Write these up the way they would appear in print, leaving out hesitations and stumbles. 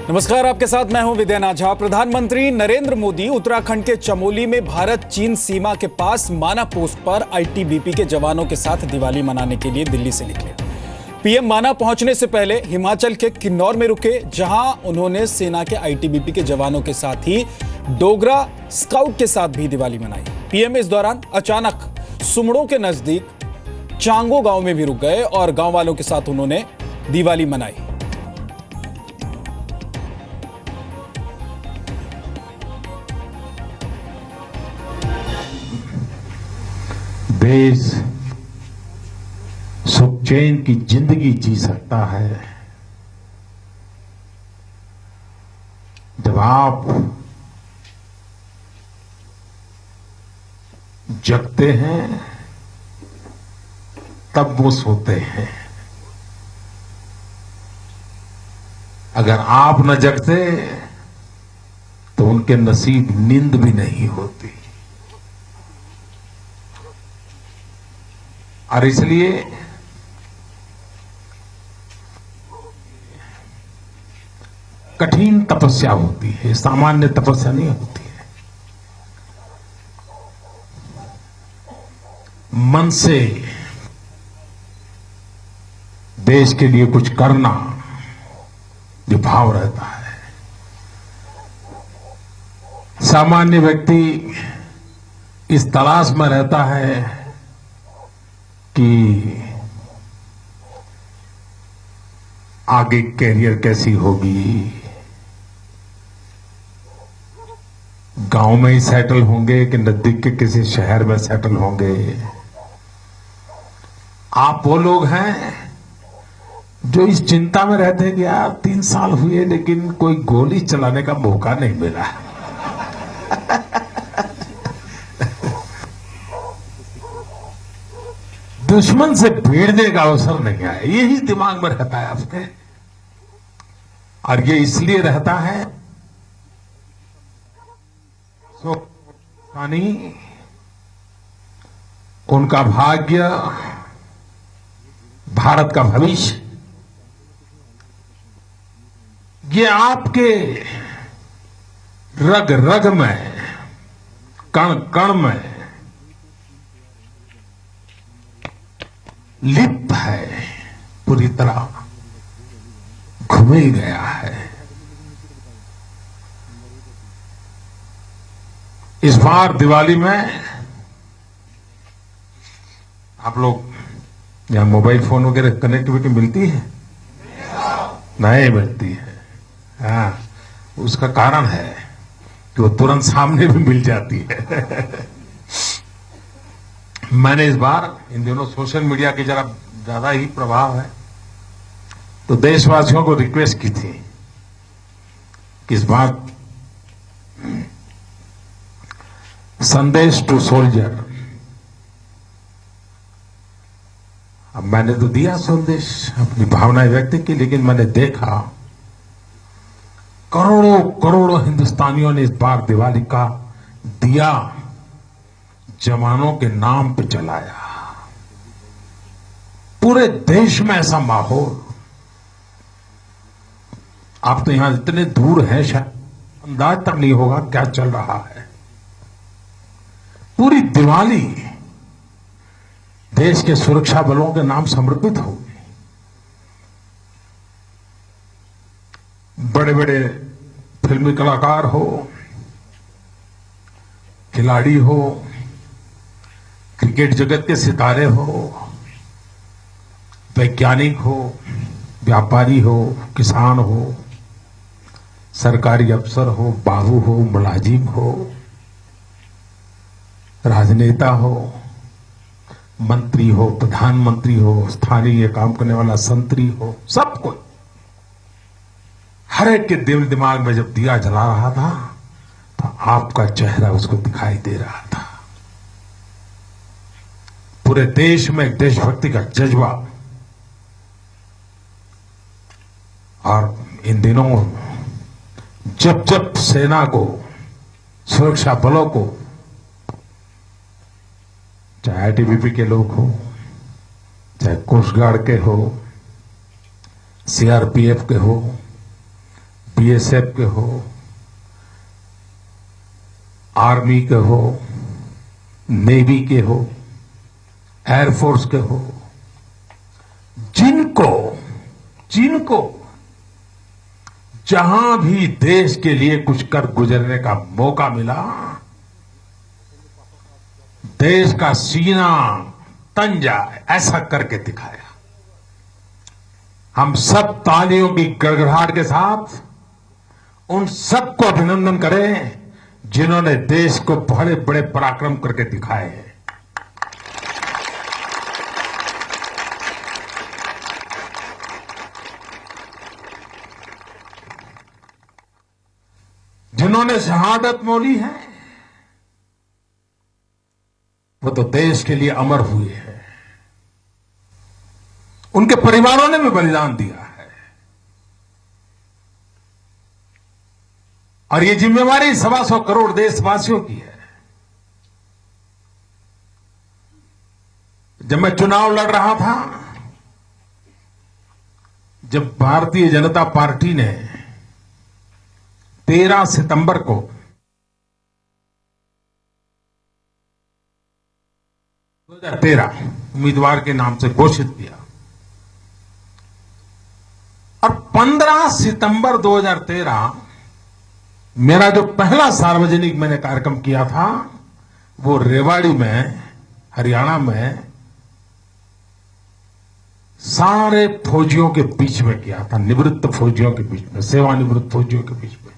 नमस्कार, आपके साथ मैं हूं विद्यानाथ झा। प्रधानमंत्री नरेंद्र मोदी उत्तराखंड के चमोली में भारत चीन सीमा के पास माना पोस्ट पर आईटीबीपी के जवानों के साथ दिवाली मनाने के लिए दिल्ली से निकले। पीएम माना पहुंचने से पहले हिमाचल के किन्नौर में रुके, जहां उन्होंने सेना के आईटीबीपी के जवानों के साथ ही डोगरा स्काउट के साथ भी दिवाली मनाई। पीएम इस दौरान अचानक सुमड़ों के नजदीक चांगो गांव में भी रुक गए और गांव वालों के साथ उन्होंने दिवाली मनाई। देश सुख चैन की जिंदगी जी सकता है जब आप जगते हैं, तब वो सोते हैं। अगर आप न जगते तो उनके नसीब नींद भी नहीं होती। और इसलिए कठिन तपस्या होती है, सामान्य तपस्या नहीं होती है। मन से देश के लिए कुछ करना जो भाव रहता है। सामान्य व्यक्ति इस तलाश में रहता है कि आगे कैरियर कैसी होगी, गांव में ही सेटल होंगे कि नजदीक के किसी शहर में सेटल होंगे। आप वो लोग हैं जो इस चिंता में रहते हैं कि यार 3 साल हुए लेकिन कोई गोली चलाने का मौका नहीं मिला। दुश्मन से भिड़ने का अवसर नहीं आया, यही दिमाग में रहता है आपके। और ये इसलिए रहता है उनका भाग्य, भारत का भविष्य, ये आपके रग रग में, कण कण में लिप्त है, पूरी तरह घुमिल गया है। इस बार दिवाली में आप लोग यहां मोबाइल फोन वगैरह कनेक्टिविटी मिलती है? नहीं मिलती है। हाँ, उसका कारण है कि वो तुरंत सामने भी मिल जाती है। मैंने इस बार, इन दिनों सोशल मीडिया की जरा ज्यादा ही प्रभाव है, तो देशवासियों को रिक्वेस्ट की थी कि इस बार संदेश टू सोल्जर, अब मैंने तो दिया संदेश, अपनी भावनाएं व्यक्त की, लेकिन मैंने देखा करोड़ों करोड़ों हिंदुस्तानियों ने इस बार दिवाली का दिया जवानों के नाम पे जलाया। पूरे देश में ऐसा माहौल, आप तो यहां इतने दूर हैं, शायद अंदाज तक नहीं होगा क्या चल रहा है। पूरी दिवाली देश के सुरक्षा बलों के नाम समर्पित होगी। बड़े बड़े फिल्मी कलाकार हो, खिलाड़ी हो, क्रिकेट जगत के सितारे हो, वैज्ञानिक हो, व्यापारी हो, किसान हो, सरकारी अफसर हो, बाबू हो, मुलाजिम हो, राजनेता हो, मंत्री हो, प्रधानमंत्री हो, स्थानीय काम करने वाला संतरी हो, सब कोई, हर एक के दिल दिमाग में जब दिया जला रहा था तो आपका चेहरा उसको दिखाई दे रहा था। पूरे देश में एक देशभक्ति का जज्बा। और इन दिनों जब जब सेना को, सुरक्षा बलों को, चाहे आईटीबीपी के लोग हो, चाहे कोस्ट गार्ड के हो, सीआरपीएफ के हो, बीएसएफ के हो, आर्मी के हो, नेवी के हो, एयरफोर्स के हो, जिनको जिनको जहां भी देश के लिए कुछ कर गुजरने का मौका मिला, देश का सीना तन जाए ऐसा करके दिखाया। हम सब तालियों की गड़गड़ाहट के साथ उन सबको अभिनंदन करें जिन्होंने देश को बड़े बड़े पराक्रम करके दिखाए हैं। जिन्होंने शहादत मोली है वो तो देश के लिए अमर हुए हैं। उनके परिवारों ने भी बलिदान दिया है और ये जिम्मेवारी 125 करोड़ देशवासियों की है। जब मैं चुनाव लड़ रहा था, जब भारतीय जनता पार्टी ने 13 सितंबर को उम्मीदवार के नाम से घोषित किया और 15 सितंबर 2013 मेरा जो पहला सार्वजनिक मैंने कार्यक्रम किया था वो रेवाड़ी में, हरियाणा में सारे फौजियों के बीच में किया था, निवृत्त फौजियों के बीच में, सेवानिवृत्त फौजियों के बीच में।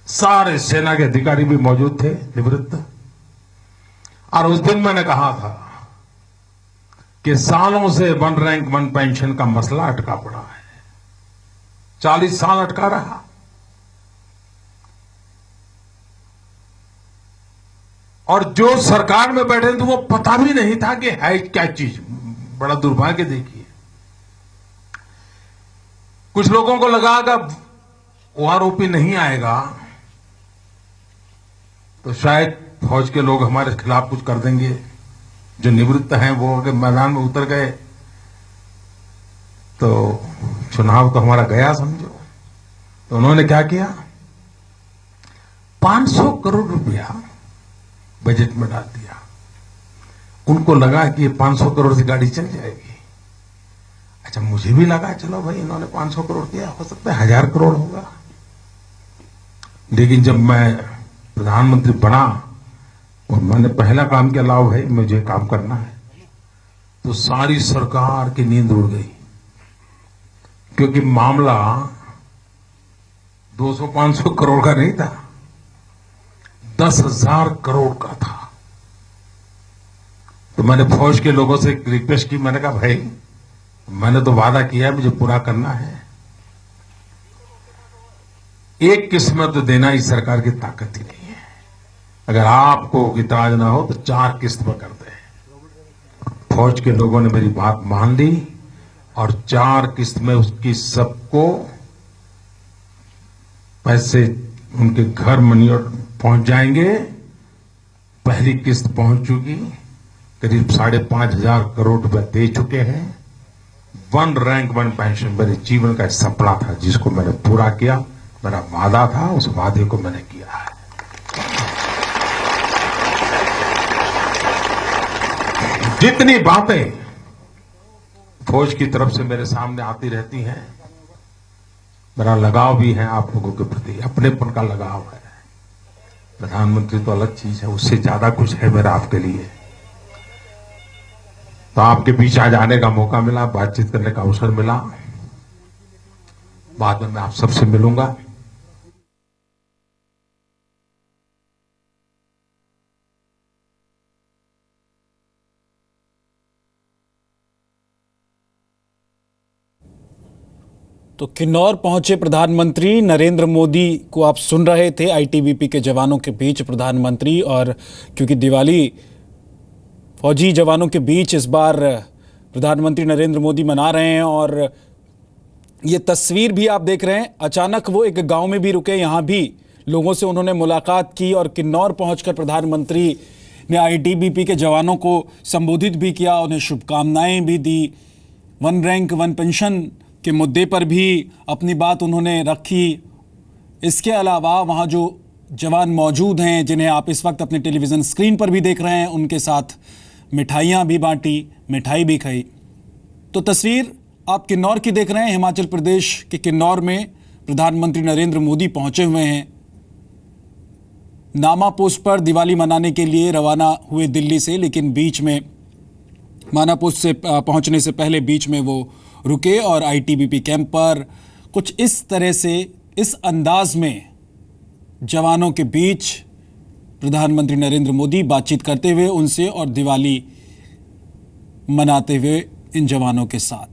सारे सेना के अधिकारी भी मौजूद थे, निवृत्त। और उस दिन मैंने कहा था कि सालों से 1 रैंक 1 पेंशन का मसला अटका पड़ा है, 40 साल अटका रहा। और जो सरकार में बैठे थे वो पता भी नहीं था कि है क्या चीज। बड़ा दुर्भाग्य देखिए, कुछ लोगों को लगा कि ओआरओपी नहीं आएगा तो शायद फौज के लोग हमारे खिलाफ कुछ कर देंगे। जो निवृत्त हैं वो अगर मैदान में उतर गए तो चुनाव तो हमारा गया समझो। तो उन्होंने क्या किया, 500 करोड़ रुपया बजट में डाल दिया। उनको लगा कि ये 500 करोड़ से गाड़ी चल जाएगी। अच्छा, मुझे भी लगा चलो भाई इन्होंने 500 करोड़ दिया, हो सकता है 1000 करोड़ होगा। लेकिन जब मैं प्रधानमंत्री बना और मैंने पहला काम किया, लाओ भाई मुझे काम करना है, तो सारी सरकार की नींद उड़ गई। क्योंकि मामला 200-500 करोड़ का नहीं था, 10,000 करोड़ का था। तो मैंने फौज के लोगों से एक रिक्वेस्ट की, मैंने कहा भाई मैंने तो वादा किया है, मुझे पूरा करना है। एक किस्मत देना इस सरकार की ताकत ही नहीं है। अगर आपको इतराज ना हो तो 4 किस्त में कर दे। फौज के लोगों ने मेरी बात मान ली और 4 किस्त में उसकी सबको पैसे उनके घर मनी पहुंच जाएंगे। पहली किस्त पहुंच चुकी, करीब 5,500 करोड़ रुपए दे चुके हैं। 1 रैंक 1 पेंशन मेरे जीवन का सपना था जिसको मैंने पूरा किया। मेरा वादा था, उस वादे को मैंने किया है। जितनी बातें फौज की तरफ से मेरे सामने आती रहती हैं, मेरा लगाव भी है आप लोगों के प्रति, अपनेपन का लगाव है। प्रधानमंत्री तो अलग चीज है, उससे ज्यादा कुछ है मेरा आपके लिए। तो आपके बीच आज आने का मौका मिला, बातचीत करने का अवसर मिला। बाद में मैं आप सबसे मिलूंगा। तो किन्नौर पहुंचे प्रधानमंत्री नरेंद्र मोदी को आप सुन रहे थे। आईटीबीपी के जवानों के बीच प्रधानमंत्री, और क्योंकि दिवाली फौजी जवानों के बीच इस बार प्रधानमंत्री नरेंद्र मोदी मना रहे हैं। और ये तस्वीर भी आप देख रहे हैं, अचानक वो एक गांव में भी रुके, यहाँ भी लोगों से उन्होंने मुलाकात की और किन्नौर पहुंचकर प्रधानमंत्री ने आईटीबीपी के जवानों को संबोधित भी किया, उन्हें शुभकामनाएं भी दी। 1 रैंक 1 पेंशन के मुद्दे पर भी अपनी बात उन्होंने रखी। इसके अलावा वहाँ जो जवान मौजूद हैं, जिन्हें आप इस वक्त अपने टेलीविज़न स्क्रीन पर भी देख रहे हैं, उनके साथ मिठाइयाँ भी बांटी, मिठाई भी खाई। तो तस्वीर आप किन्नौर की देख रहे हैं। हिमाचल प्रदेश के किन्नौर में प्रधानमंत्री नरेंद्र मोदी पहुंचे हुए हैं। नामा पोस्ट पर दिवाली मनाने के लिए रवाना हुए दिल्ली से, लेकिन बीच में माना पोस्ट से पहुंचने से पहले बीच में वो रुके और आईटीबीपी कैंप पर कुछ इस तरह से, इस अंदाज में जवानों के बीच प्रधानमंत्री नरेंद्र मोदी बातचीत करते हुए उनसे और दिवाली मनाते हुए इन जवानों के साथ।